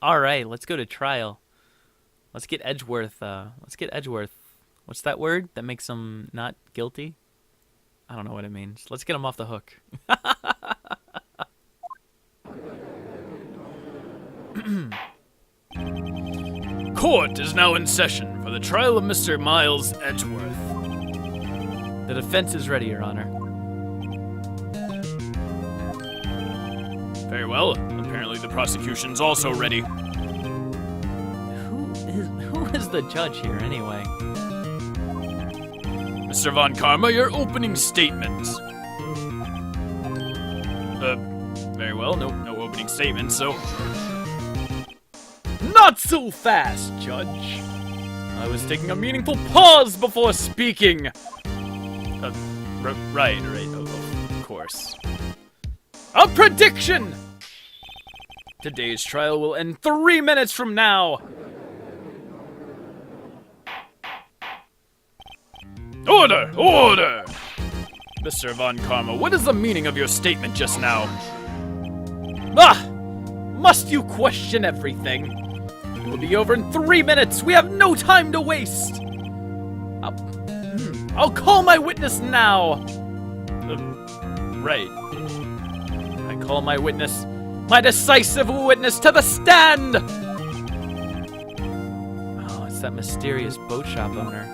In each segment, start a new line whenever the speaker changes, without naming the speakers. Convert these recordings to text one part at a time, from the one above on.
All right, let's go to trial. Let's get Edgeworth. What's that word that makes him not guilty? I don't know what it means. Let's get him off the hook.
Court is now in session for the trial of Mr. Miles Edgeworth.
The defense is ready, Your Honor.
Very well. Apparently the prosecution's also ready.
Who is the judge here, anyway?
Mr. Von Karma, your opening statement. Very well. No opening statement, so... Not so fast, Judge. I was taking a meaningful pause before speaking. Right, of course. A prediction! Today's trial will end 3 minutes from now. Order! Order! Mr. Von Karma, what is the meaning of your statement just now? Ah! Must you question everything? It will be over in 3 minutes. We have no time to waste. I'll call my witness now. Right. I call my witness, my decisive witness, to the stand.
Oh, it's that mysterious boat shop owner.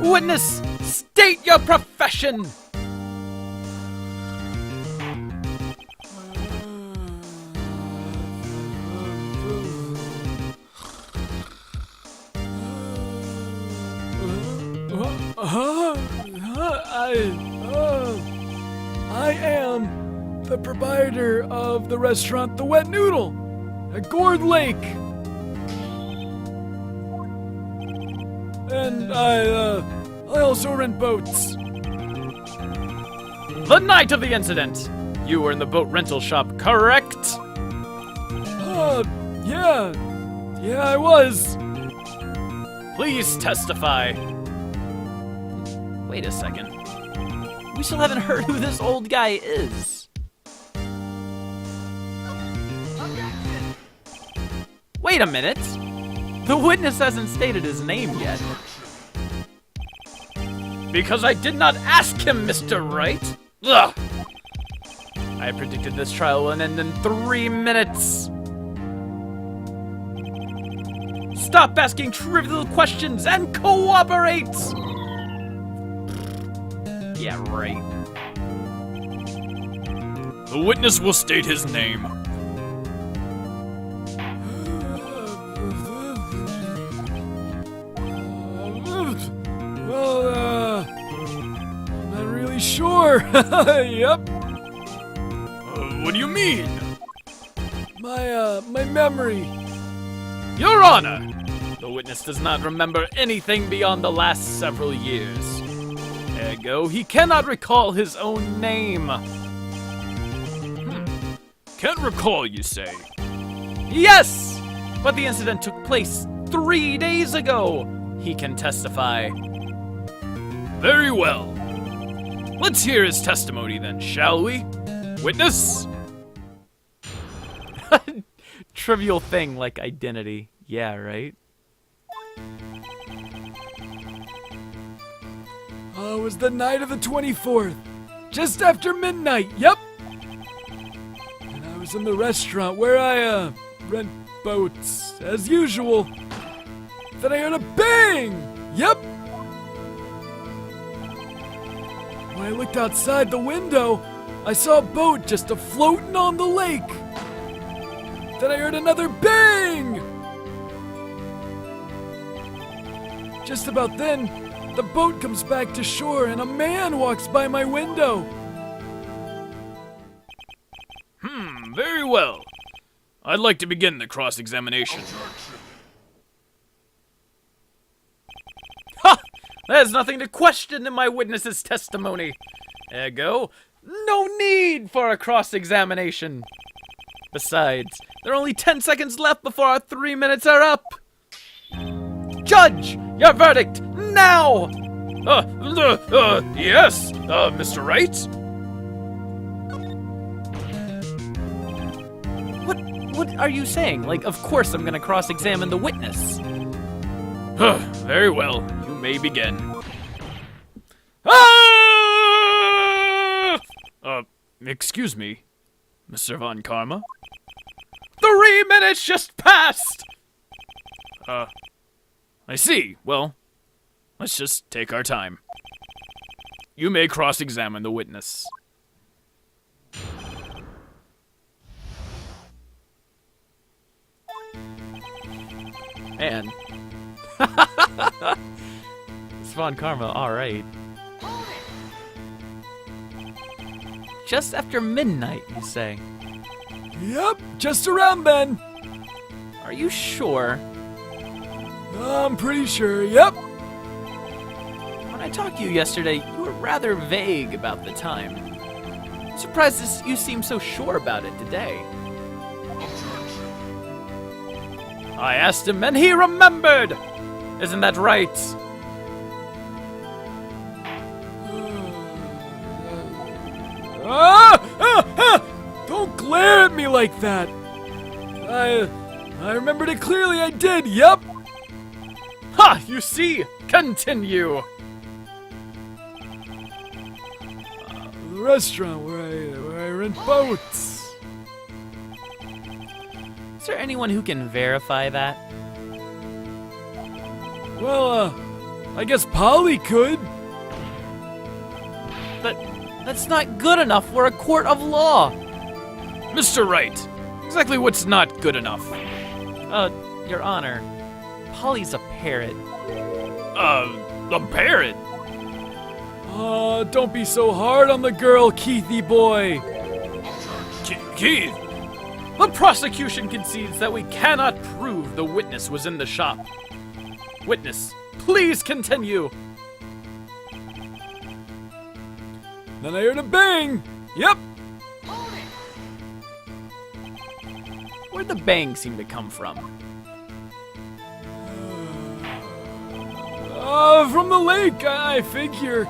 Witness, state your profession. I am the proprietor of the restaurant The Wet Noodle at Gourd Lake. And I also rent boats. The night of the incident, you were in the boat rental shop, correct? Yeah, I was. Please testify.
Wait a second. We still haven't heard who this old guy is. Wait a minute. The witness hasn't stated his name yet.
Because I did not ask him, Mr. Wright. Ugh. I predicted this trial will end in 3 minutes. Stop asking trivial questions and cooperate!
Yeah, right.
The witness will state his name. Well, I'm not really sure. Yep. What do you mean? My memory. Your Honor, the witness does not remember anything beyond the last several years. Ergo, he cannot recall his own name. Can't recall, you say? Yes! But the incident took place 3 days ago. He can testify. Very well. Let's hear his testimony then, shall we? Witness?
Trivial thing like identity. Yeah, right?
It was the night of the 24th. Just after midnight, yep. And I was in the restaurant where I, rent boats, as usual. Then I heard a bang! Yep. When I looked outside the window, I saw a boat just a-floating on the lake. Then I heard another bang! Just about then, the boat comes back to shore and a man walks by my window. Very well. I'd like to begin the cross-examination. Ha! There's nothing to question in my witness's testimony. Ergo, no need for a cross-examination. Besides, there are only 10 seconds left before our 3 minutes are up. Judge, your verdict, now! Yes, Mr. Wright?
are you saying? Like, of course I'm gonna cross-examine the witness.
Very well. You may begin. Ah! Excuse me, Mr. Von Karma. 3 minutes just passed! I see. Well, let's just take our time. You may cross-examine the witness.
Man. It's Von Karma, alright. Just after midnight, you say?
Yep, just around then.
Are you sure?
I'm pretty sure, yep.
When I talked to you yesterday, you were rather vague about the time. Surprised you seem so sure about it today.
I asked him and he remembered! Isn't that right?
Don't glare at me like that. I remembered it clearly, I did, yep.
Ha! You see? Continue!
The restaurant where I rent boats.
Is there anyone who can verify that?
Well, I guess Polly could.
That's not good enough. We're a court of law.
Mr. Wright, exactly what's not good enough?
Your Honor, Polly's a parrot.
A parrot?
Don't be so hard on the girl, Keithy boy.
Keith! The prosecution concedes that we cannot prove the witness was in the shop. Witness, please continue.
Then I heard a bang. Yep.
Where'd the bang seem to come from?
From the lake, I figure.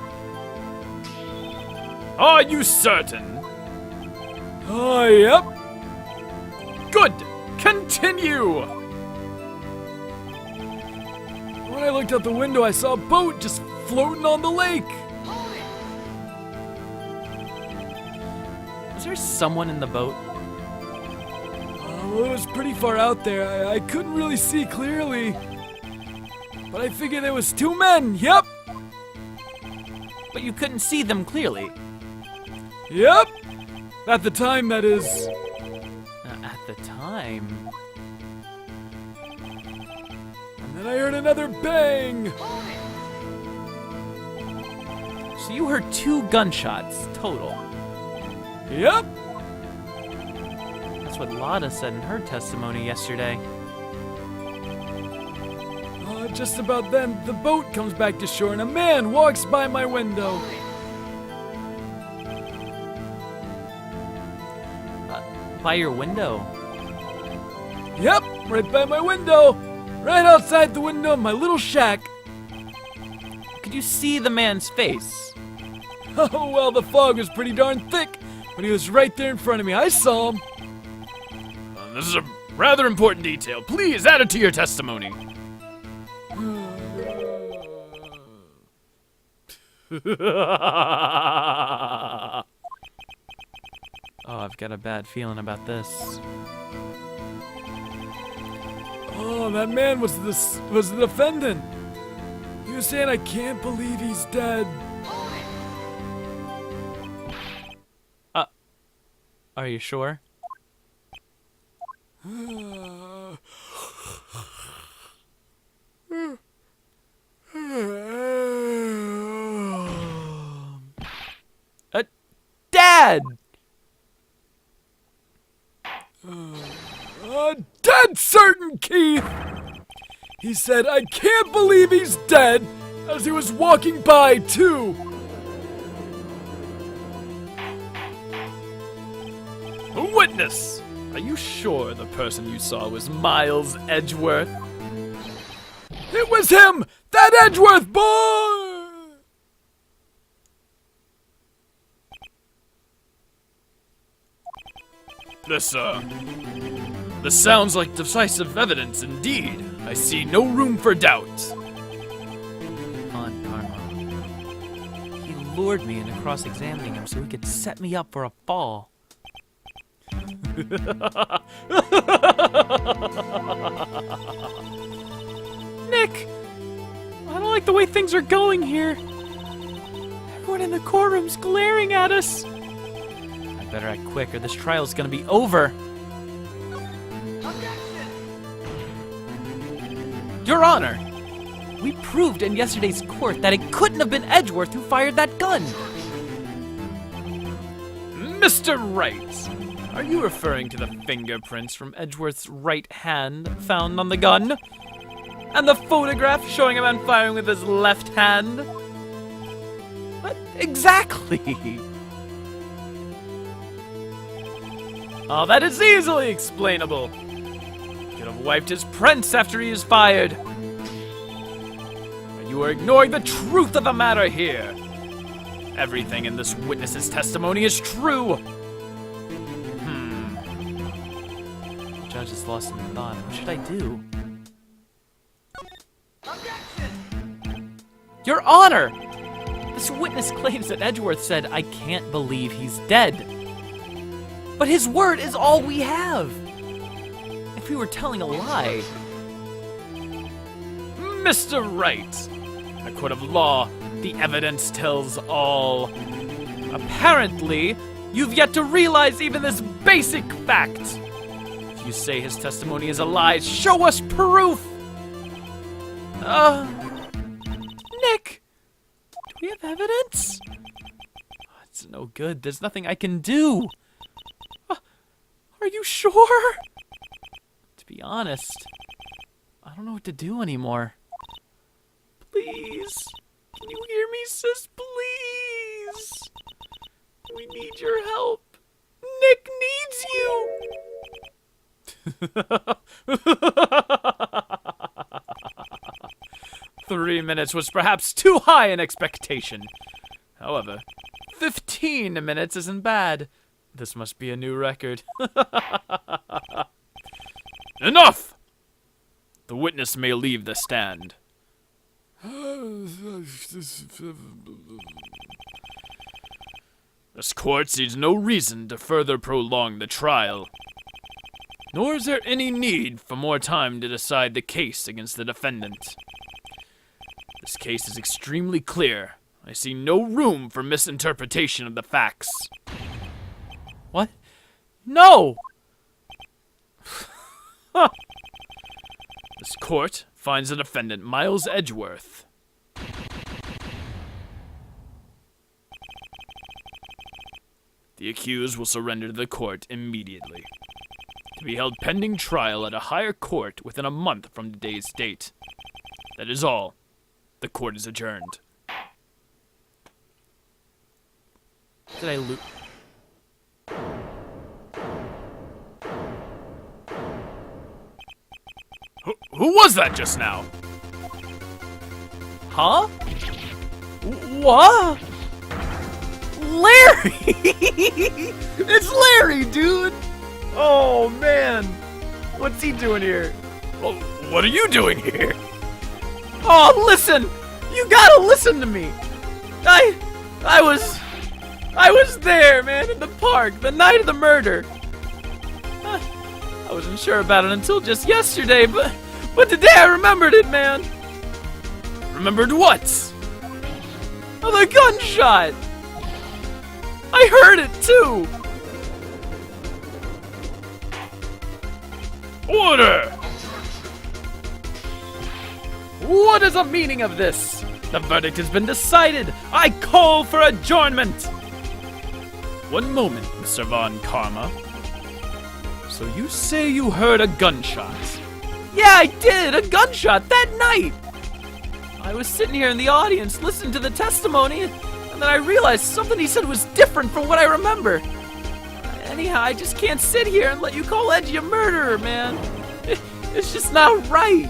Are you certain?
Yep.
Good! Continue!
When I looked out the window, I saw a boat just floating on the lake.
Was there someone in the boat?
Well, it was pretty far out there. I couldn't really see clearly. But I figured there was 2 men. Yep.
But you couldn't see them clearly.
Yep. At the time, that is.
At the time.
And then I heard another bang.
So you heard 2 gunshots total.
Yep.
That's what Lada said in her testimony yesterday.
Just about then, the boat comes back to shore and a man walks by my window.
By your window?
Yep, right by my window. Right outside the window of my little shack.
Could you see the man's face?
Oh, well, the fog was pretty darn thick, but he was right there in front of me. I saw him.
This is a rather important detail. Please add it to your testimony.
Oh, I've got a bad feeling about this.
Oh, that man was the defendant. He was saying, I can't believe he's dead.
Are you sure? Dad!
Dead certain, Keith! He said, I can't believe he's dead, as he was walking by, too.
A witness! Are you sure the person you saw was Miles Edgeworth?
It was him! That Edgeworth boy!
This sounds like decisive evidence indeed. I see no room for doubt.
On Karma. He lured me into cross-examining him so he could set me up for a fall. Nick! I don't like the way things are going here. Everyone in the courtroom's glaring at us. I better act quick or this trial's gonna be over. Your Honor! We proved in yesterday's court that it couldn't have been Edgeworth who fired that gun.
Mr. Wright, are you referring to the fingerprints from Edgeworth's right hand found on the gun? And the photograph showing a man firing with his left hand?
What exactly?
Oh, that is easily explainable. Could have wiped his prints after he is fired. But you are ignoring the truth of the matter here. Everything in this witness's testimony is true.
The judge is lost in thought. What should I do? Your Honor! This witness claims that Edgeworth said, "I can't believe he's dead." But his word is all we have. If we were telling a lie...
Mr. Wright, in a court of law, the evidence tells all. Apparently, you've yet to realize even this basic fact. If you say his testimony is a lie, show us proof!
Nick! Do we have evidence? It's no good. There's nothing I can do. Are you sure? To be honest, I don't know what to do anymore. Please. Can you hear me, sis? Please. We need your help. Nick needs you.
3 minutes was perhaps too high an expectation. However, 15 minutes isn't bad. This must be a new record. Enough! The witness may leave the stand. This court sees no reason to further prolong the trial. Nor is there any need for more time to decide the case against the defendant. This case is extremely clear. I see no room for misinterpretation of the facts.
What? No!
This court finds the defendant Miles Edgeworth. The accused will surrender to the court immediately, to be held pending trial at a higher court within a month from today's date. That is all. The court is adjourned.
Did I lose?
Who was that just now?
Huh? What? Larry! It's Larry, dude! Oh, man. What's he doing here?
Well, what are you doing here?
Oh, listen! You gotta listen to me! I was there, man, in the park, the night of the murder. I wasn't sure about it until just yesterday, but today I remembered it, man.
Remembered what?
Oh, the gunshot! I heard it, too!
Order! What is the meaning of this? The verdict has been decided. I call for adjournment. One moment, Mr. Von Karma. So you say you heard a gunshot?
Yeah, I did! A gunshot that night! I was sitting here in the audience listening to the testimony, and then I realized something he said was different from what I remember. Anyhow, I just can't sit here and let you call Edgy a murderer, man. It's just not right.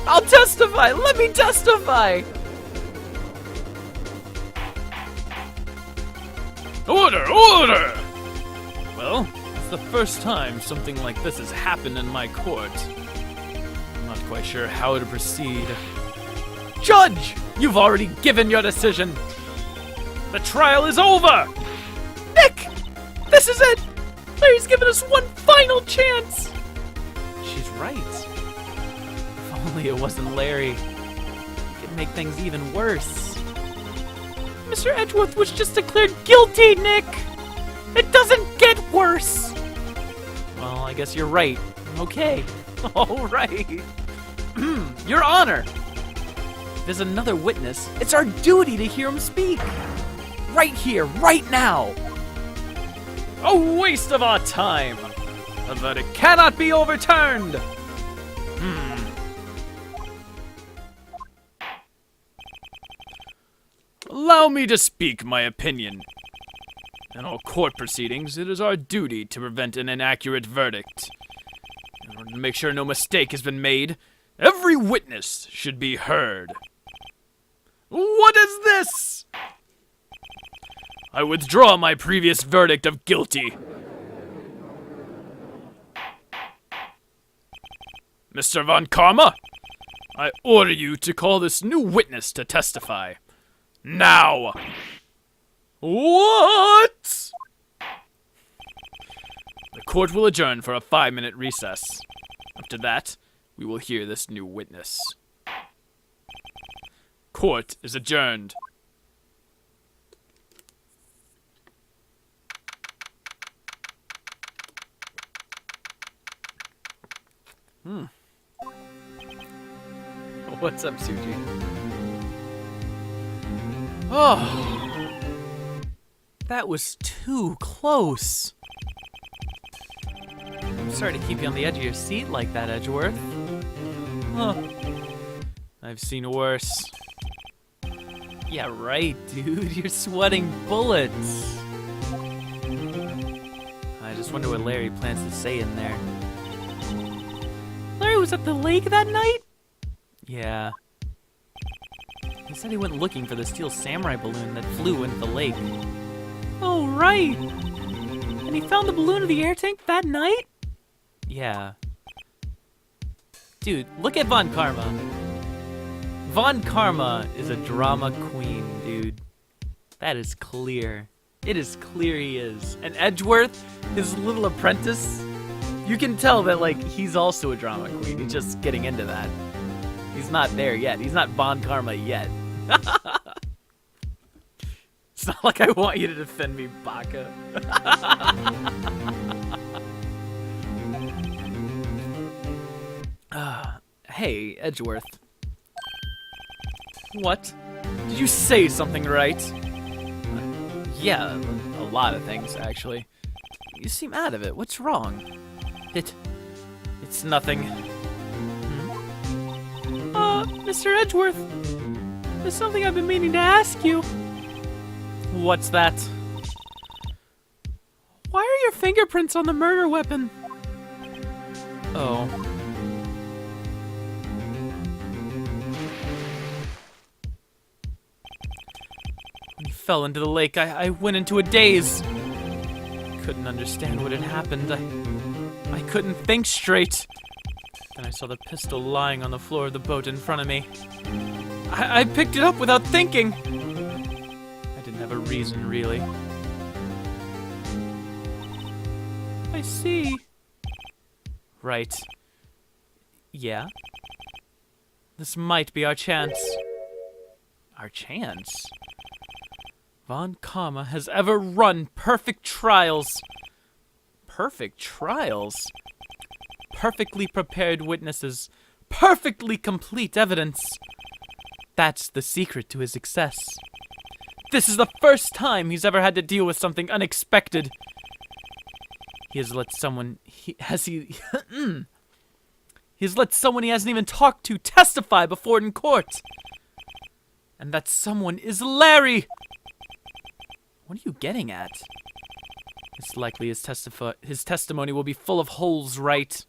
I'll testify! Let me testify!
Order! Order! Well, the first time something like this has happened in my court. I'm not quite sure how to proceed. Judge! You've already given your decision! The trial is over!
Nick! This is it! Larry's given us one final chance! She's right. If only it wasn't Larry. It could make things even worse. Mr. Edgeworth was just declared guilty, Nick! It doesn't get worse! Well, I guess you're right. Okay. All right. Your Honor! If there's another witness, it's our duty to hear him speak. Right here, right now.
A waste of our time! The verdict cannot be overturned! Allow me to speak my opinion. In all court proceedings, it is our duty to prevent an inaccurate verdict. In order to make sure no mistake has been made, every witness should be heard. What is this? I withdraw my previous verdict of guilty. Mr. Von Karma, I order you to call this new witness to testify. Now! What? The court will adjourn for a 5-minute recess. After that, we will hear this new witness. Court is adjourned.
What's up, Suji? Oh. That was too close. I'm sorry to keep you on the edge of your seat like that, Edgeworth. Huh. I've seen worse. Yeah, right, dude. You're sweating bullets. I just wonder what Larry plans to say in there. Larry was at the lake that night? Yeah. He said he went looking for the steel samurai balloon that flew into the lake. Oh, right! And he found the balloon in the air tank that night? Yeah. Dude, look at Von Karma. Von Karma is a drama queen, dude. That is clear. It is clear he is. And Edgeworth, his little apprentice, you can tell that, like, he's also a drama queen. He's just getting into that. He's not there yet. He's not Von Karma yet. It's not like I want you to defend me, Baka. Hey, Edgeworth. What? Did you say something right? Yeah, a lot of things, actually. You seem out of it. What's wrong? It's nothing. Mr. Edgeworth, there's something I've been meaning to ask you. What's that? Why are your fingerprints on the murder weapon? Oh. When he fell into the lake, I went into a daze. Couldn't understand what had happened. I couldn't think straight. Then I saw the pistol lying on the floor of the boat in front of me. I picked it up without thinking. I didn't have a reason, really. I see. Right. Yeah? This might be our chance. Our chance? Von Karma has ever run perfect trials. Perfect trials? Perfectly prepared witnesses. Perfectly complete evidence. That's the secret to his success. This is the first time he's ever had to deal with something unexpected. He has let someone he hasn't even talked to testify before in court. And that someone is Larry. What are you getting at? It's likely his testimony will be full of holes, Wright.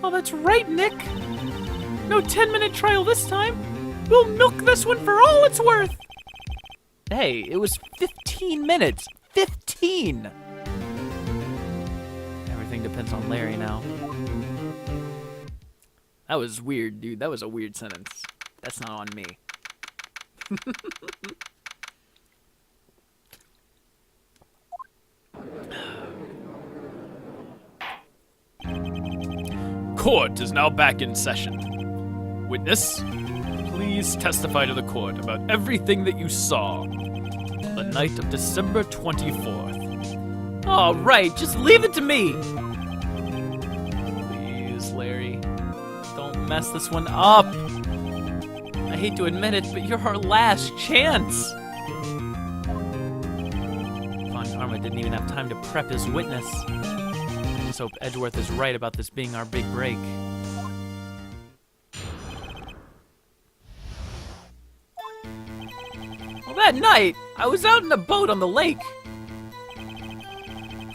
Oh, that's right, Nick. No 10-minute trial this time. We'll milk this one for all it's worth. Hey, it was 15 minutes. 15! depends on Larry now. That was weird, dude. That was a weird sentence. That's not on me.
Court is now back in session. Witness, please testify to the court about everything that you saw on the night of December 24th.
Oh, right. Just leave it to me. Please, Larry. Don't mess this one up. I hate to admit it, but you're our last chance. Von Karma didn't even have time to prep his witness. I just hope Edgeworth is right about this being our big break. Well, that night, I was out in a boat on the lake.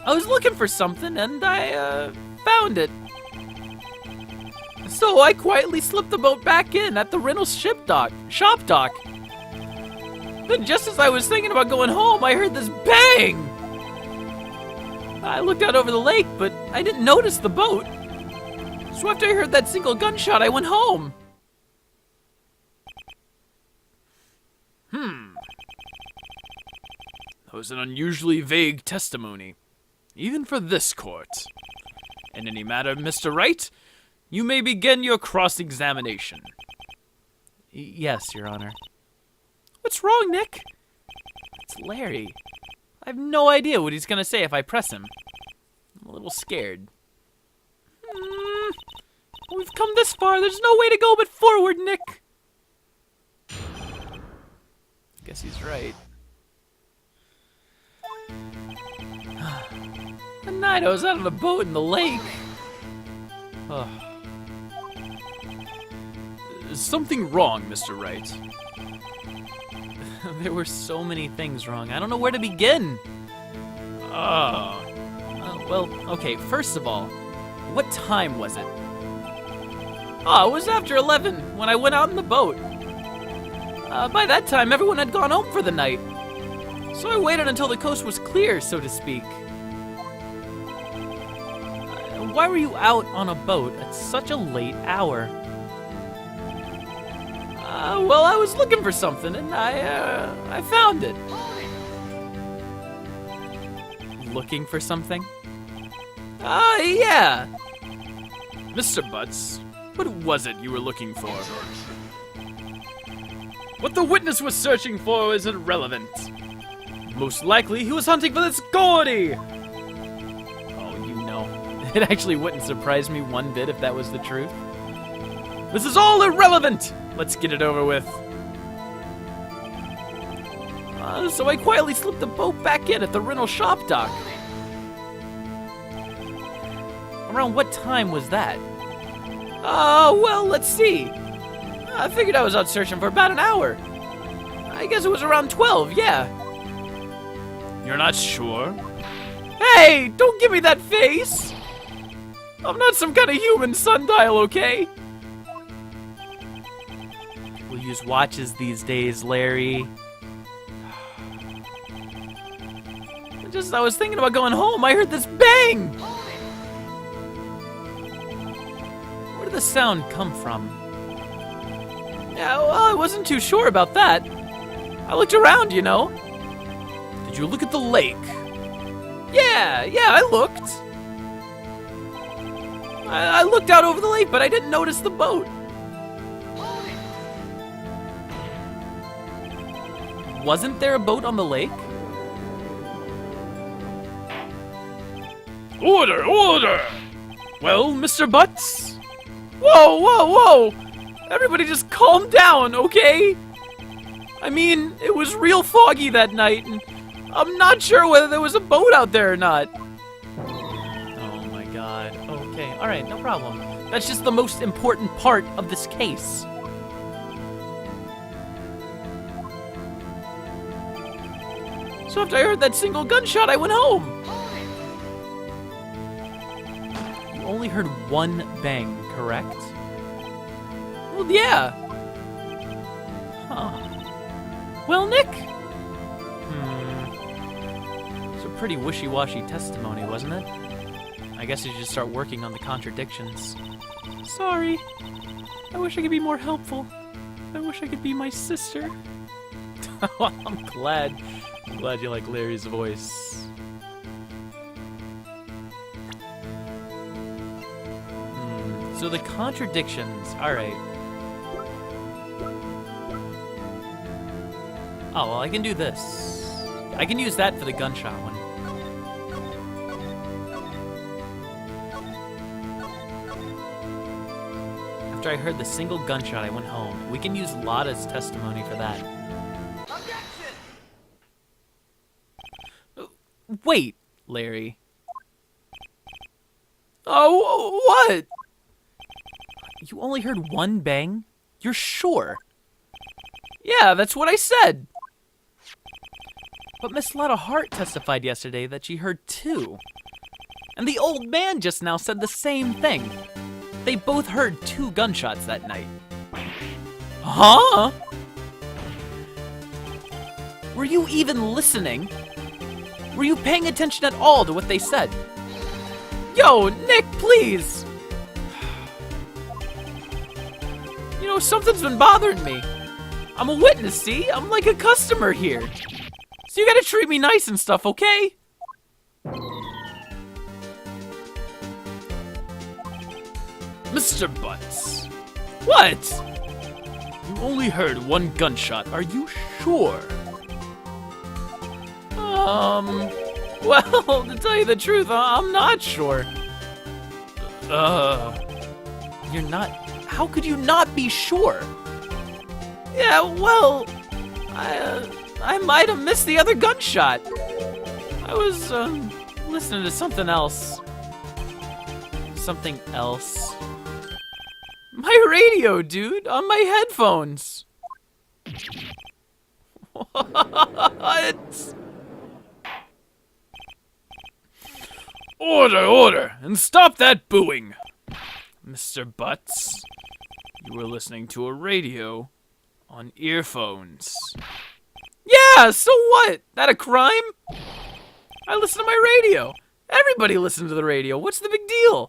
I was looking for something, and I, found it. So I quietly slipped the boat back in at the Reynolds shop dock. Then just as I was thinking about going home, I heard this bang! I looked out over the lake, but I didn't notice the boat. So after I heard that single gunshot, I went home.
That was an unusually vague testimony, even for this court. In any matter, Mr. Wright, you may begin your cross-examination.
Yes, Your Honor. What's wrong, Nick? It's Larry. I have no idea what he's gonna say if I press him. I'm a little scared. We've come this far. There's no way to go but forward, Nick. Guess he's right. The night I was out on a boat in the lake. Ugh.
Is something wrong, Mr. Wright?
There were so many things wrong. I don't know where to begin. Well, okay, first of all, what time was it? Oh, it was after 11 when I went out in the boat. By that time, everyone had gone home for the night. So I waited until the coast was clear, so to speak. Why were you out on a boat at such a late hour? Well, I was looking for something, and I found it. Looking for something? Yeah.
Mr. Butts, what was it you were looking for? What the witness was searching for is irrelevant. Most likely, he was hunting for this Gordy!
Oh, you know. It actually wouldn't surprise me one bit if that was the truth.
This is all irrelevant! Let's get it over with.
So I quietly slipped the boat back in at the Reynolds shop dock. Around what time was that? Well, let's see. I figured I was out searching for about an hour. I guess it was around 12, yeah.
You're not sure?
Hey, don't give me that face! I'm not some kind of human sundial, okay? People use watches these days, Larry. Just as I was thinking about going home, I heard this bang! Where did the sound come from? Yeah, well, I wasn't too sure about that. I looked around, you know.
Did you look at the lake?
Yeah, I looked. I looked out over the lake, but I didn't notice the boat. Wasn't there a boat on the lake?
Order, order! Well, Mr. Butts?
Whoa! Everybody just calm down, okay? I mean, it was real foggy that night, and I'm not sure whether there was a boat out there or not. Oh my god. Okay, alright, no problem. That's just the most important part of this case. So after I heard that single gunshot, I went home. You only heard one bang, correct? Well, yeah. Huh. Well, Nick? It's a pretty wishy-washy testimony, wasn't it? I guess you should start working on the contradictions. Sorry. I wish I could be more helpful. I wish I could be my sister. I'm glad you like Larry's voice. So the contradictions, alright. Oh, well, I can do this. I can use that for the gunshot one. After I heard the single gunshot, I went home. We can use Lotta's testimony for that.
Objection!
Wait, Larry.
Oh, what?
You only heard one bang? You're sure?
Yeah, that's what I said.
But Miss Lotta Hart testified yesterday that she heard two. And the old man just now said the same thing. They both heard two gunshots that night.
Huh?
Were you even listening? Were you paying attention at all to what they said?
Yo, Nick, please. You know, something's been bothering me. I'm a witness, see? I'm like a customer here. So you gotta treat me nice and stuff, okay?
Mr. Butts,
What?
you only heard one gunshot. Are you sure?
Well, to tell you the truth, I'm not sure.
You're not... How could you not be sure?
Yeah, well, I might have missed the other gunshot. I was, listening to something else.
Something else?
My radio, dude, on my headphones. What?
Order, and stop that booing. Mr. Butts, you were listening to a radio on earphones.
Yeah, so what? That a crime? I listen to my radio. Everybody listens to the radio. What's the big deal?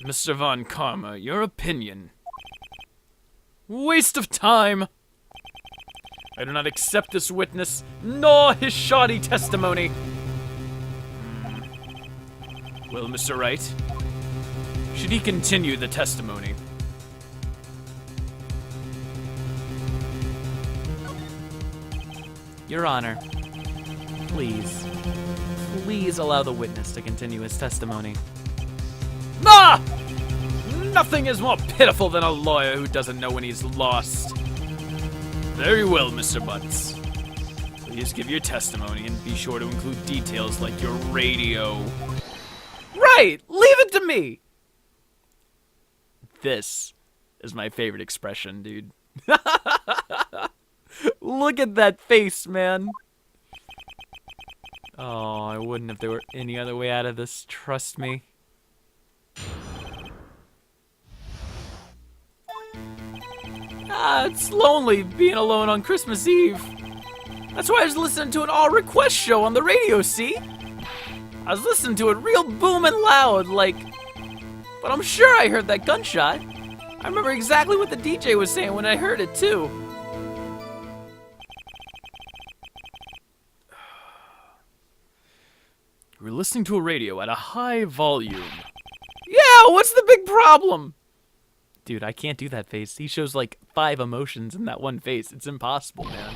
Mr. Von Karma, your opinion. Waste of time. I do not accept this witness, nor his shoddy testimony. Well, Mr. Wright, should he continue the testimony?
Your Honor, please allow the witness to continue his testimony.
Ah! Nothing is more pitiful than a lawyer who doesn't know when he's lost. Very well, Mr. Butts. Please give your testimony and be sure to include details like your radio.
Right, leave it to me.
This is my favorite expression, dude.
Look at that face, man.
Oh, I wouldn't if there were any other way out of this, trust me.
It's lonely being alone on Christmas Eve. That's why I was listening to an all-request show on the radio, see? I was listening to it real booming loud, like... But I'm sure I heard that gunshot. I remember exactly what the DJ was saying when I heard it, too.
You were listening to a radio at a high volume.
Yeah, what's the big problem?
Dude, I can't do that face. He shows like 5 emotions in that one face. It's impossible, man.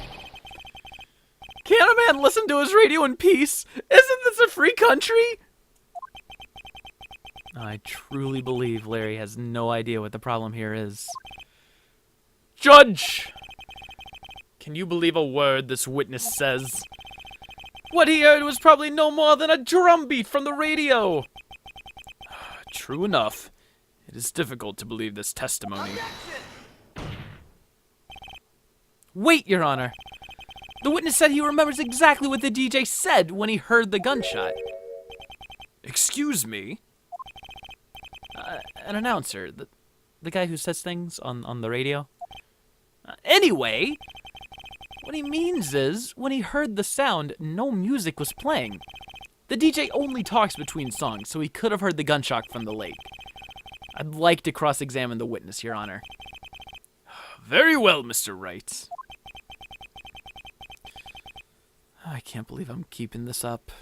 Can't a man listen to his radio in peace? Isn't this a free country?
I truly believe Larry has no idea what the problem here is.
Judge! Can you believe a word this witness says?
What he heard was probably no more than a drumbeat from the radio.
True enough. It is difficult to believe this testimony.
Wait, Your Honor. The witness said he remembers exactly what the DJ said when he heard the gunshot.
Excuse me?
An announcer, the guy who says things on the radio. Anyway, What he means is, when he heard the sound, no music was playing. The DJ only talks between songs, so he could have heard the gunshot from the lake. I'd like to cross-examine the witness, Your Honor.
Very well, Mr. Wright.
I can't believe I'm keeping this up.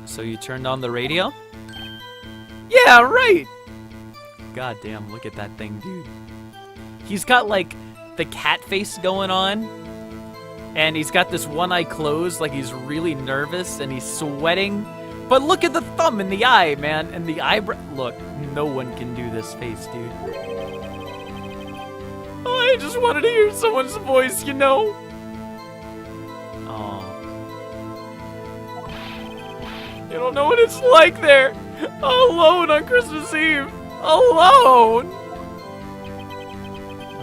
So you turned on the radio?
Yeah, right.
God damn, look at that thing, dude. He's got, like, the cat face going on. And he's got this one eye closed, like he's really nervous, and he's sweating. But look at the thumb and the eye, man. And the eyebrow. Look, no one can do this face, dude.
Oh, I just wanted to hear someone's voice, you know?
Oh.
You don't know what it's like there. Alone on Christmas Eve. Alone.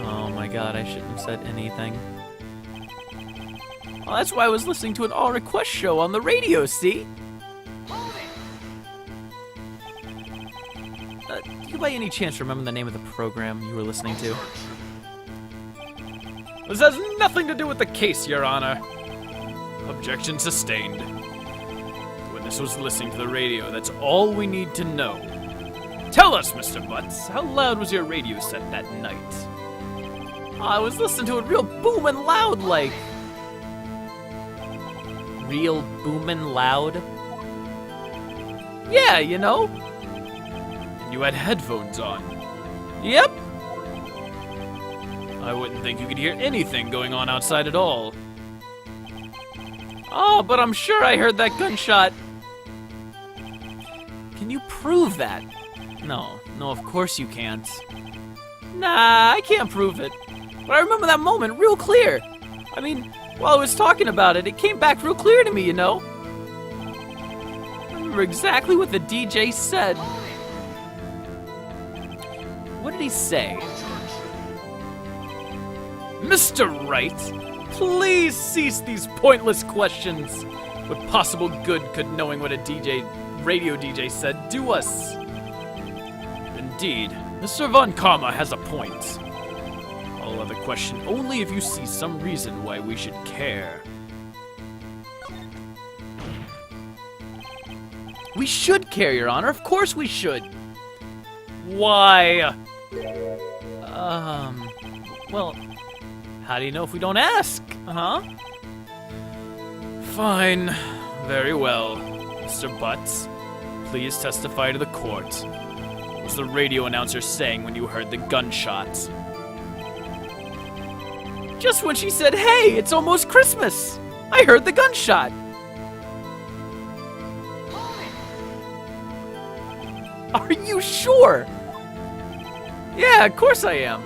Oh my god, I shouldn't have said anything.
Well, that's why I was listening to an all-request show on the radio, see?
Do you by any chance remember the name of the program you were listening to?
This has nothing to do with the case, Your Honor. Objection sustained. The witness was listening to the radio. That's all we need to know. Tell us, Mr. Butts, how loud was your radio set that night?
Oh, I was listening to it real booming loud like.
Real booming loud?
Yeah, you know?
And you had headphones on.
Yep.
I wouldn't think you could hear anything going on outside at all.
Oh, but I'm sure I heard that gunshot.
Can you prove that? No, of course you can't.
Nah, I can't prove it. But I remember that moment real clear. I mean, while I was talking about it, it came back real clear to me, you know? I remember exactly what the DJ said.
What did he say?
Mr. Wright, please cease these pointless questions. What possible good could knowing what a radio DJ said do us? Indeed, Mr. Von Karma has a point. I'll have a question only if you see some reason why we should care.
We should care, Your Honor. Of course we should.
Why?
Well, how do you know if we don't ask? Huh?
Fine. Very well. Mr. Butts, please testify to the court. What was the radio announcer saying when you heard the gunshots?
Just when she said, hey, it's almost Christmas. I heard the gunshot. Are you sure? Yeah, of course I am.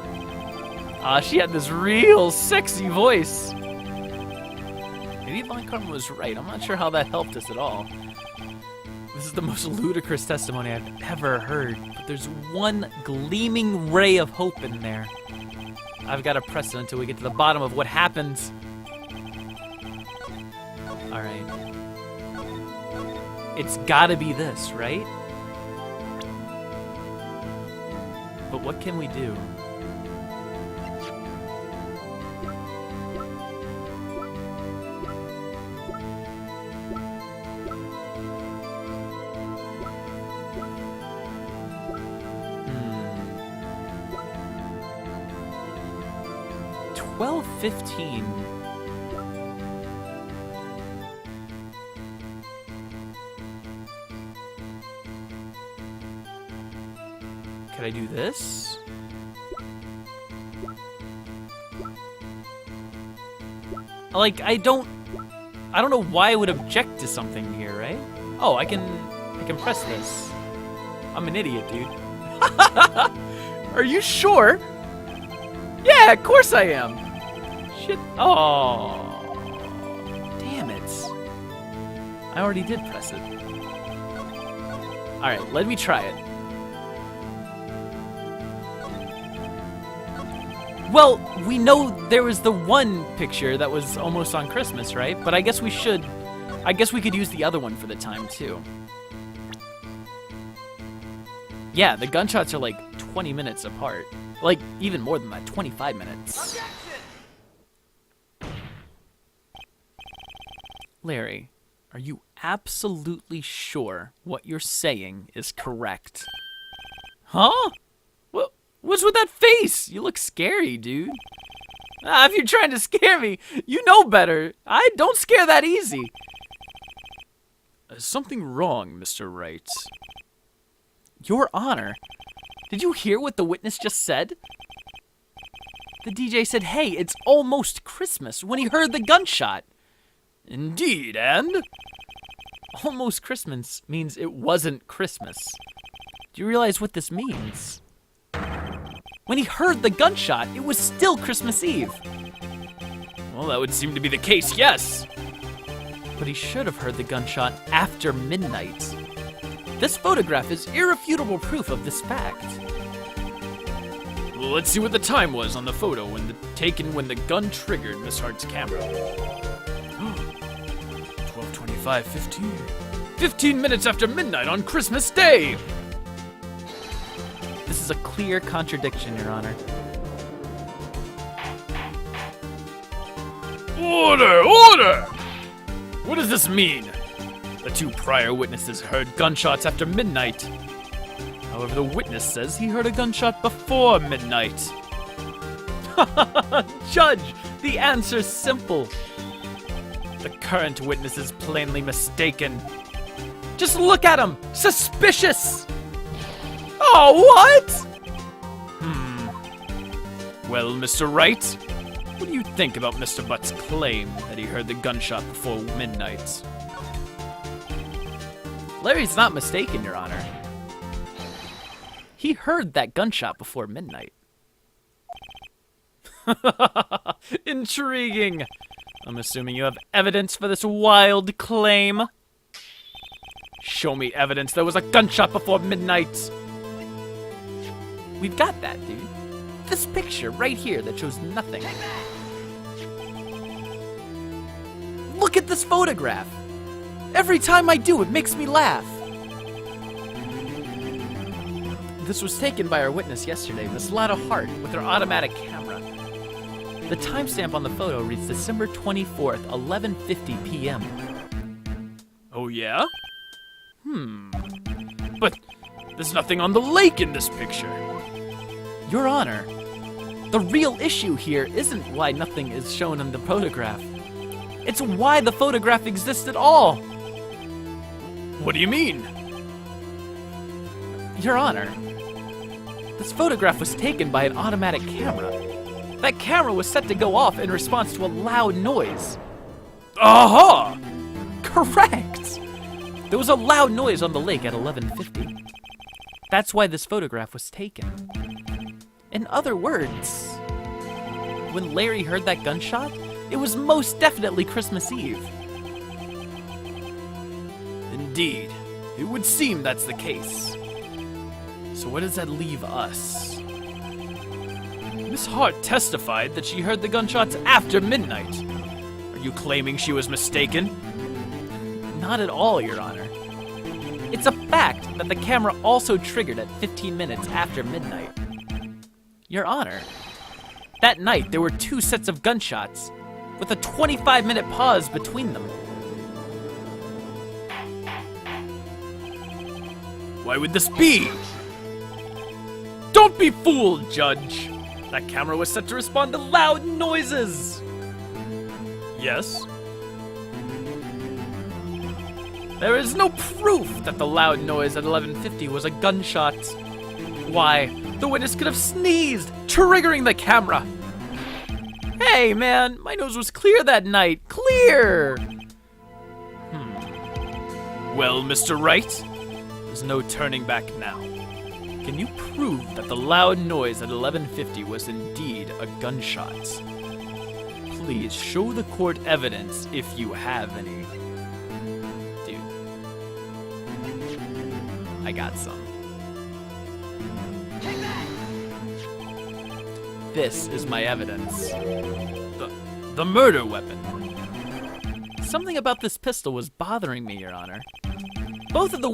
She had this real sexy voice.
Maybe Von Karma was right. I'm not sure how that helped us at all. This is the most ludicrous testimony I've ever heard, but there's one gleaming ray of hope in there. I've got to press it until we get to the bottom of what happened. Alright. It's gotta be this, right? But what can we do? Hmm. 12:15. Could I do this? Like, I don't know why I would object to something here, right? Oh, I can press this. I'm an idiot, dude.
Are you sure? Yeah, of course I am. Shit. Oh.
Damn it. I already did press it. Alright, let me try it. Well, we know there was the one picture that was almost on Christmas, right? But I guess we should I guess we could use the other one for the time, too. Yeah, the gunshots are like 20 minutes apart. Like, even more than that, 25 minutes. Larry, are you absolutely sure what you're saying is correct? Huh? What's with that face? You look scary, dude. If you're trying to scare me, you know better. I don't scare that easy. Something wrong, Mr. Wright. Your Honor, did you hear what the witness just said? The DJ said, hey, it's almost Christmas when he heard the gunshot. Indeed, and? Almost Christmas means it wasn't Christmas. Do you realize what this means? When he heard the gunshot, it was still Christmas Eve.
Well, that would seem to be the case, yes.
But he should have heard the gunshot after midnight. This photograph is irrefutable proof of this fact.
Well, let's see what the time was on the photo taken when the gun triggered Miss Hart's camera. 12:25:15. 15 minutes after midnight on Christmas Day.
This is a clear contradiction, Your Honor.
Order! Order! What does this mean? The two prior witnesses heard gunshots after midnight. However, the witness says he heard a gunshot before midnight.
Judge, the answer's simple. The current witness is plainly mistaken. Just look at him! Suspicious! Oh, what?
Well, Mr. Wright, what do you think about Mr. Butt's claim that he heard the gunshot before midnight?
Larry's not mistaken, Your Honor. He heard that gunshot before midnight.
Intriguing. I'm assuming you have evidence for this wild claim. Show me evidence there was a gunshot before midnight.
We've got that, dude. This picture right here that shows nothing. Look at this photograph. Every time I do, it makes me laugh. This was taken by our witness yesterday, Miss Lada Hart, with her automatic camera. The timestamp on the photo reads December 24th, 11:50 p.m.
Oh, yeah? But there's nothing on the lake in this picture.
Your Honor, the real issue here isn't why nothing is shown in the photograph. It's why the photograph exists at all.
What do you mean?
Your Honor, this photograph was taken by an automatic camera. That camera was set to go off in response to a loud noise.
Aha!
Correct! There was a loud noise on the lake at 11:50. That's why this photograph was taken. In other words, when Larry heard that gunshot, it was most definitely Christmas Eve.
Indeed, it would seem that's the case. So what does that leave us? Miss Hart testified that she heard the gunshots after midnight. Are you claiming she was mistaken?
Not at all, Your Honor. It's a fact that the camera also triggered at 15 minutes after midnight. Your Honor, that night there were two sets of gunshots, with a 25-minute pause between them.
Why would this be? Don't be fooled, Judge. That camera was set to respond to loud noises. Yes?
There is no proof that the loud noise at 11:50 was a gunshot. Why, the witness could have sneezed, triggering the camera. Hey, man, my nose was clear that night. Clear!
Well, Mr. Wright, there's no turning back now. Can you prove that the loud noise at 11:50 was indeed a gunshot? Please show the court evidence if you have any.
Dude, I got some. This is my evidence.
The murder weapon.
Something about this pistol was bothering me, Your Honor. Both of the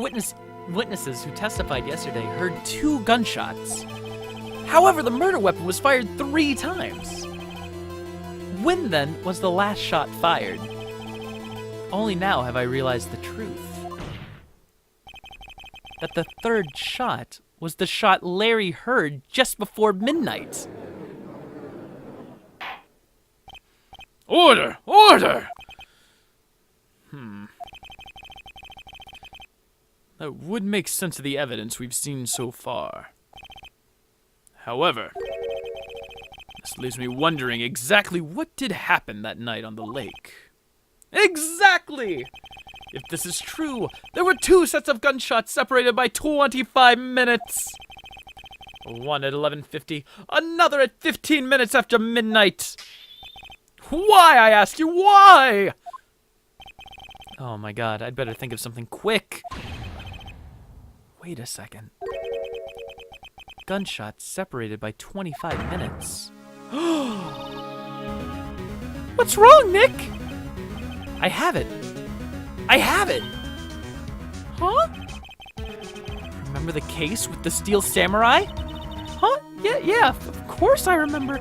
witnesses who testified yesterday heard 2 gunshots. However, the murder weapon was fired 3 times. When, then, was the last shot fired? Only now have I realized the truth. That the 3rd shot was the shot Larry heard just before midnight.
Order! Order!
That would make sense of the evidence we've seen so far.
However, this leaves me wondering exactly what did happen that night on the lake.
Exactly! If this is true, there were 2 sets of gunshots separated by 25 minutes. One at 11:50, another at 15 minutes after midnight. Why, I ask you, why? Oh my god, I'd better think of something quick. Wait a second. Gunshots separated by 25 minutes. What's wrong, Nick? I have it. I have it! Huh? Remember the case with the steel samurai? Huh? Yeah, of course I remember.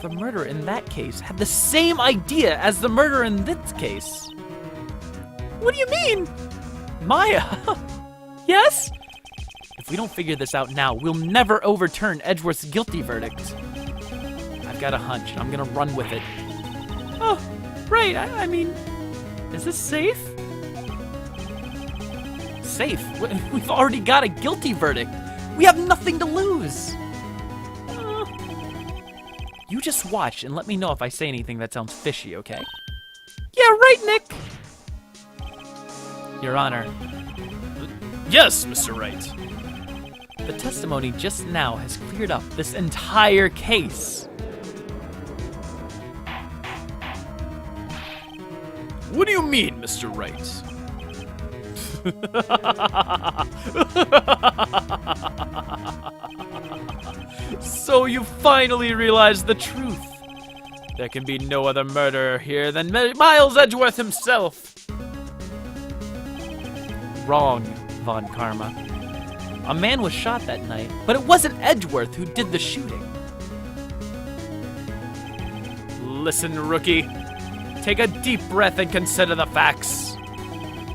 The murderer in that case had the same idea as the murderer in this case. What do you mean? Maya? Yes? If we don't figure this out now, we'll never overturn Edgeworth's guilty verdict. I've got a hunch, and I'm gonna run with it. Oh, right, I mean, is this safe? Safe? We've already got a guilty verdict. We have nothing to lose. You just watch and let me know if I say anything that sounds fishy, okay? Yeah, right, Nick! Your Honor.
Yes, Mr. Wright.
The testimony just now has cleared up this entire case.
What do you mean, Mr. Wright?
So you finally realized the truth. There can be no other murderer here than Miles Edgeworth himself. Wrong, Von Karma. A man was shot that night, but it wasn't Edgeworth who did the shooting. Listen, rookie. Take a deep breath and consider the facts.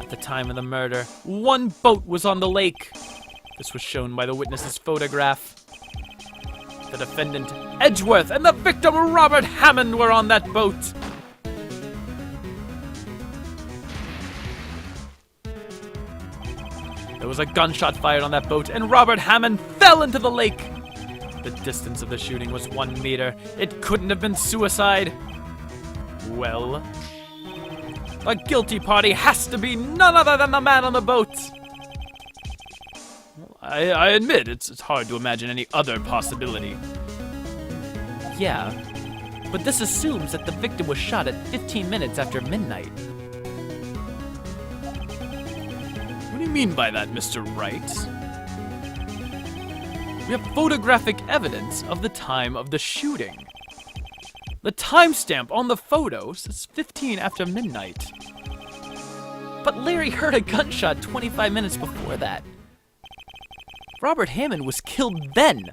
At the time of the murder, 1 boat was on the lake. This was shown by the witness's photograph. The defendant, Edgeworth, and the victim, Robert Hammond, were on that boat. There was a gunshot fired on that boat, and Robert Hammond fell into the lake. The distance of the shooting was 1 meter. It couldn't have been suicide. Well, the guilty party has to be none other than the man on the boat.
I admit, it's hard to imagine any other possibility.
Yeah, but this assumes that the victim was shot at 15 minutes after midnight.
What do you mean by that, Mr. Wright?
We have photographic evidence of the time of the shooting. The timestamp on the photo says 15 after midnight. But Larry heard a gunshot 25 minutes before that. Robert Hammond was killed then,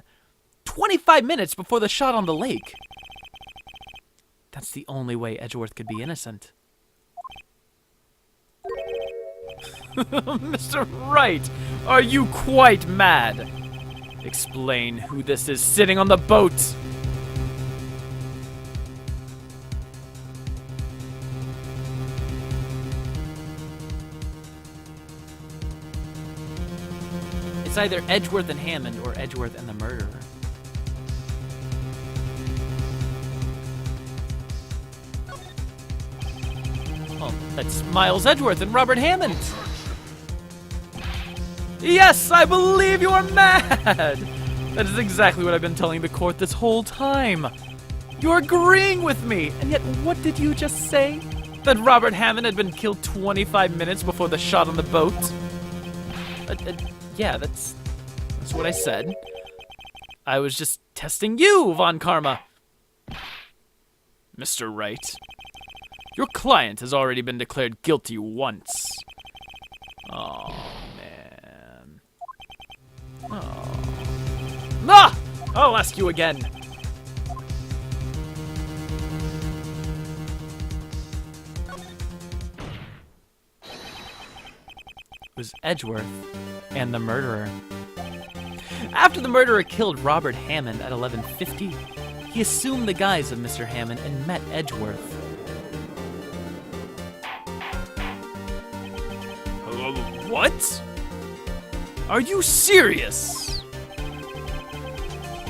25 minutes before the shot on the lake. That's the only way Edgeworth could be innocent.
Mr. Wright, are you quite mad? Explain who this is sitting on the boat.
It's either Edgeworth and Hammond or Edgeworth and the murderer. Oh, that's Miles Edgeworth and Robert Hammond. Yes, I believe you are mad! That is exactly what I've been telling the court this whole time. You're agreeing with me, and yet what did you just say? That Robert Hammond had been killed 25 minutes before the shot on the boat? Yeah, that's what I said. I was just testing you, Von Karma.
Mr. Wright, Your client has already been declared guilty once. Oh, man. Oh. Ah! I'll ask you again.
It was Edgeworth and the murderer. After the murderer killed Robert Hammond at 11:50, he assumed the guise of Mr. Hammond and met Edgeworth.
What? Are you serious?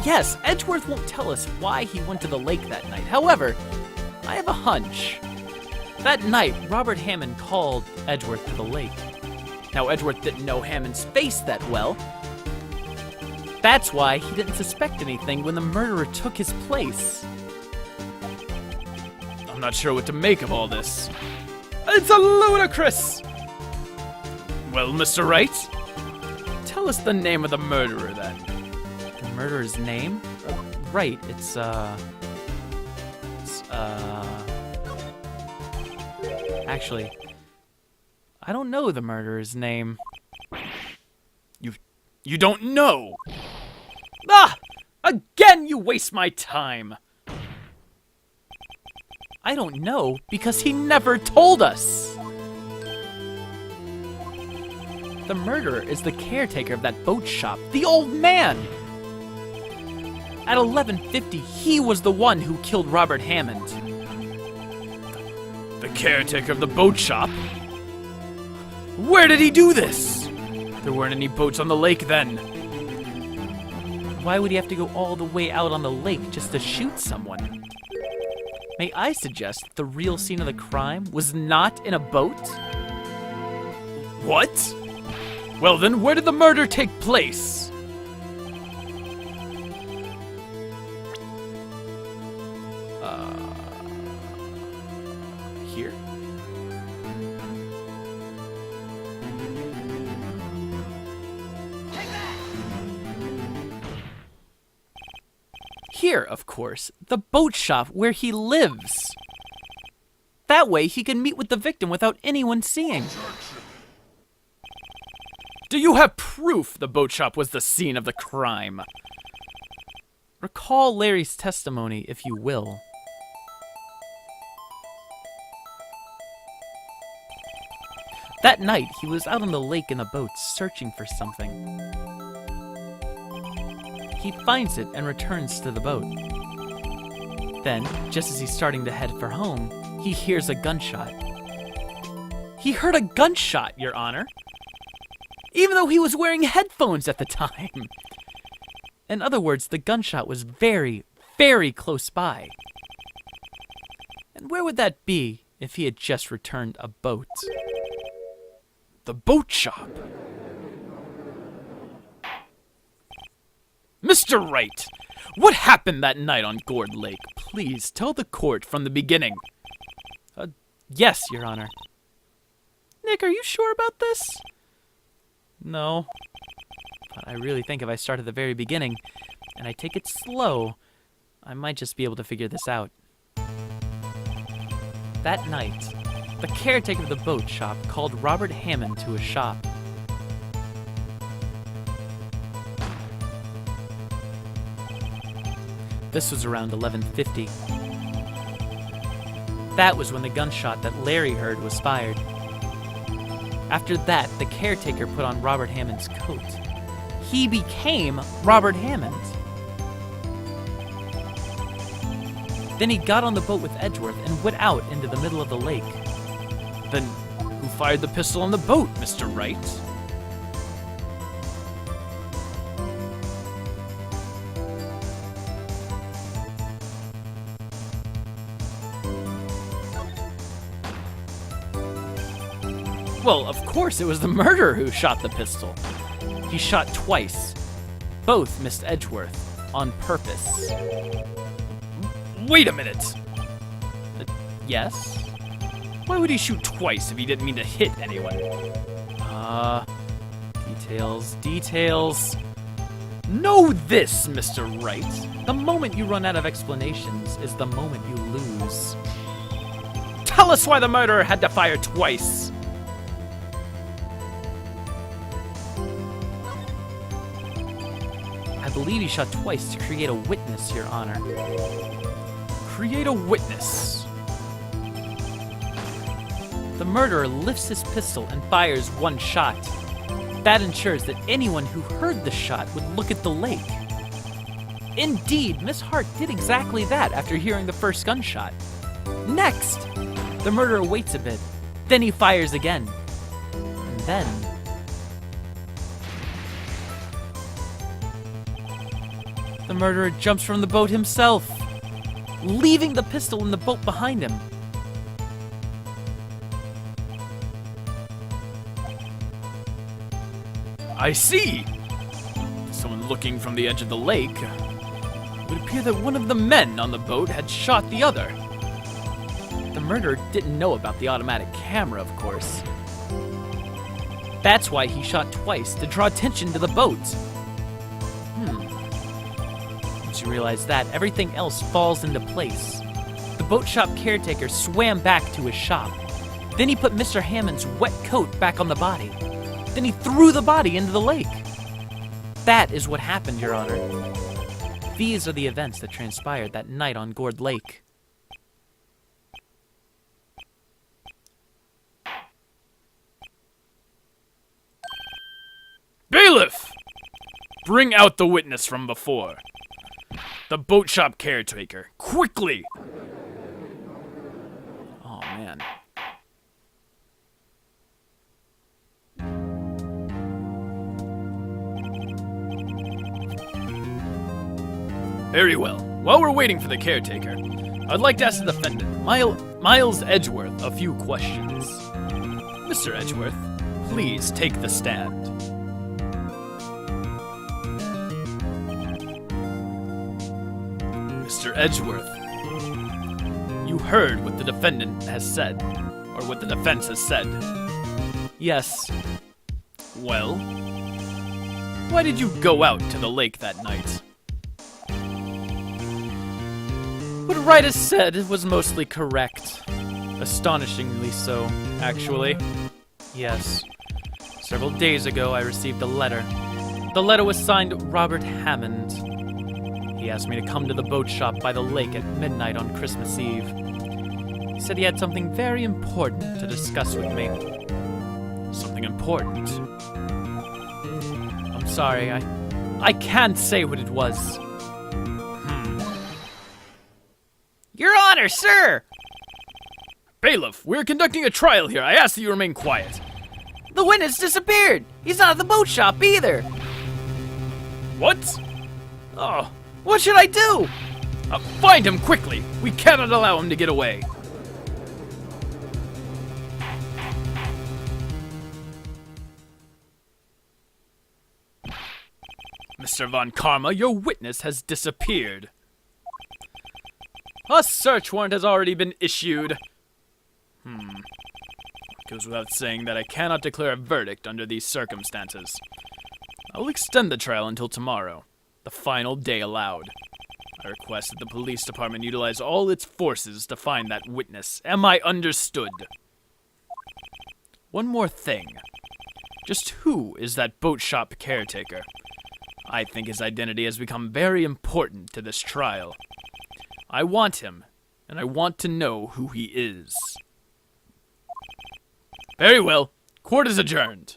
Yes, Edgeworth won't tell us why he went to the lake that night. However, I have a hunch. That night, Robert Hammond called Edgeworth to the lake. Now, Edgeworth didn't know Hammond's face that well. That's why he didn't suspect anything when the murderer took his place.
I'm not sure what to make of all this. It's a ludicrous! Well, Mr. Wright, tell us the name of the murderer then.
The murderer's name? Right, it's actually, I don't know the murderer's name.
You don't know? Ah! Again, you waste my time.
I don't know because he never told us. The murderer is the caretaker of that boat shop, the old man. At 11:50, he was the one who killed Robert Hammond.
The caretaker of the boat shop? Where did he do this? There weren't any boats on the lake then.
Why would he have to go all the way out on the lake just to shoot someone? May I suggest the real scene of the crime was not in a boat?
What? Well then, where did the murder take place?
Here? Here, of course, the boat shop where he lives. That way he can meet with the victim without anyone seeing.
Do you have proof the boat shop was the scene of the crime?
Recall Larry's testimony, if you will. That night, he was out on the lake in a boat searching for something. He finds it and returns to the boat. Then, just as he's starting to head for home, he hears a gunshot. He heard a gunshot, Your Honor, even though he was wearing headphones at the time. In other words, the gunshot was very, very close by. And where would that be if he had just returned a boat?
The boat shop. Mr. Wright, what happened that night on Gourd Lake? Please tell the court from the beginning.
Yes, Your Honor. Nick, are you sure about this? No. But I really think if I start at the very beginning, and I take it slow, I might just be able to figure this out. That night, the caretaker of the boat shop called Robert Hammond to his shop. This was around 11:50. That was when the gunshot that Larry heard was fired. After that, the caretaker put on Robert Hammond's coat. He became Robert Hammond. Then he got on the boat with Edgeworth and went out into the middle of the lake.
Then who fired the pistol on the boat, Mr. Wright?
Well, of course, it was the murderer who shot the pistol. He shot twice. Both missed Edgeworth on purpose.
Wait a minute.
Yes?
Why would he shoot twice if he didn't mean to hit anyone?
Details.
Know this, Mr. Wright.
The moment you run out of explanations is the moment you lose.
Tell us why the murderer had to fire twice.
I believe he shot twice to create a witness, Your Honor.
Create a witness.
The murderer lifts his pistol and fires one shot. That ensures that anyone who heard the shot would look at the lake. Indeed, Miss Hart did exactly that after hearing the first gunshot. Next, the murderer waits a bit, then he fires again. And then... the murderer jumps from the boat himself, leaving the pistol in the boat behind him.
I see. Someone looking from the edge of the lake. It would appear that one of the men on the boat had shot the other.
The murderer didn't know about the automatic camera, of course. That's why he shot twice, to draw attention to the boat. Once you realize that, everything else falls into place. The boat shop caretaker swam back to his shop. Then he put Mr. Hammond's wet coat back on the body. Then he threw the body into the lake. That is what happened, Your Honor. These are the events that transpired that night on Gourd Lake.
Bailiff! Bring out the witness from before. The boat shop caretaker. Quickly!
Oh, man.
Very well. While we're waiting for the caretaker, I'd like to ask the defendant, Miles Edgeworth, a few questions. Mr. Edgeworth, please take the stand. Mr. Edgeworth, you heard what the defendant has said, or what the defense has said.
Yes.
Well, why did you go out to the lake that night?
What Wright has said was mostly correct. Astonishingly so, actually. Yes. Several days ago, I received a letter. The letter was signed Robert Hammond. He asked me to come to the boat shop by the lake at midnight on Christmas Eve. He said he had something very important to discuss with me.
Something important?
I'm sorry, I can't say what it was.
Your Honor, sir!
Bailiff, we're conducting a trial here. I ask that you remain quiet.
The witness disappeared! He's not at the boat shop either!
What?
Oh, what should I do?
Find him quickly! We cannot allow him to get away. Mr. Von Karma, your witness has disappeared. A search warrant has already been issued. Goes without saying that I cannot declare a verdict under these circumstances. I will extend the trial until tomorrow, the final day allowed. I request that the police department utilize all its forces to find that witness. Am I understood? One more thing. Just who is that boat shop caretaker? I think his identity has become very important to this trial. I want him, and I want to know who he is. Very well. Court is adjourned.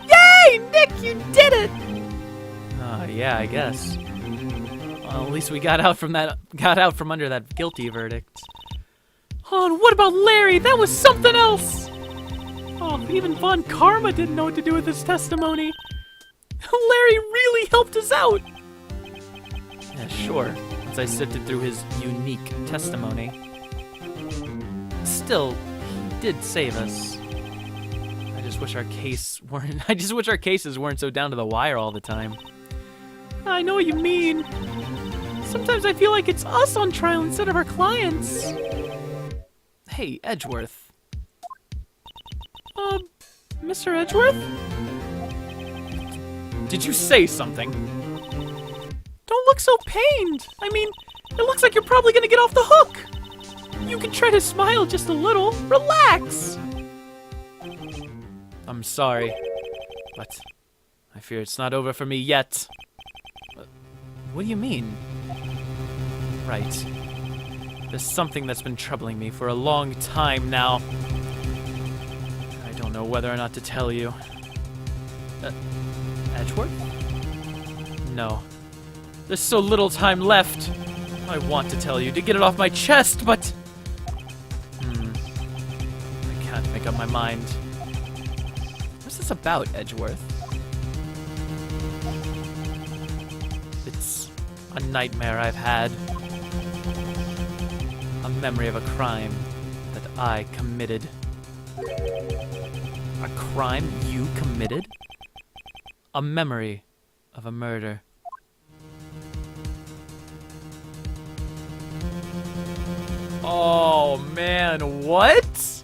Yay! Nick, you did it!
Yeah, I guess. Well, at least we got out from under that guilty verdict.
Oh, and what about Larry? That was something else! Oh, even Von Karma didn't know what to do with his testimony. Larry really helped us out!
Yeah, sure. Once I sifted through his unique testimony. Still, he did save us. I just wish our cases weren't so down to the wire all the time.
I know what you mean. Sometimes I feel like it's us on trial instead of our clients.
Hey, Edgeworth.
Mr. Edgeworth?
Did you say something?
Don't look so pained. I mean, it looks like you're probably gonna get off the hook. You can try to smile just a little. Relax.
I'm sorry, but I fear it's not over for me yet.
What do you mean?
Right. There's something that's been troubling me for a long time now. I don't know whether or not to tell you.
Edgeworth?
No. There's so little time left. I want to tell you to get it off my chest, but... I can't make up my mind.
What's this about, Edgeworth?
It's a nightmare I've had. A memory of a crime that I committed.
A crime you committed?
A memory of a murder.
Oh man, what?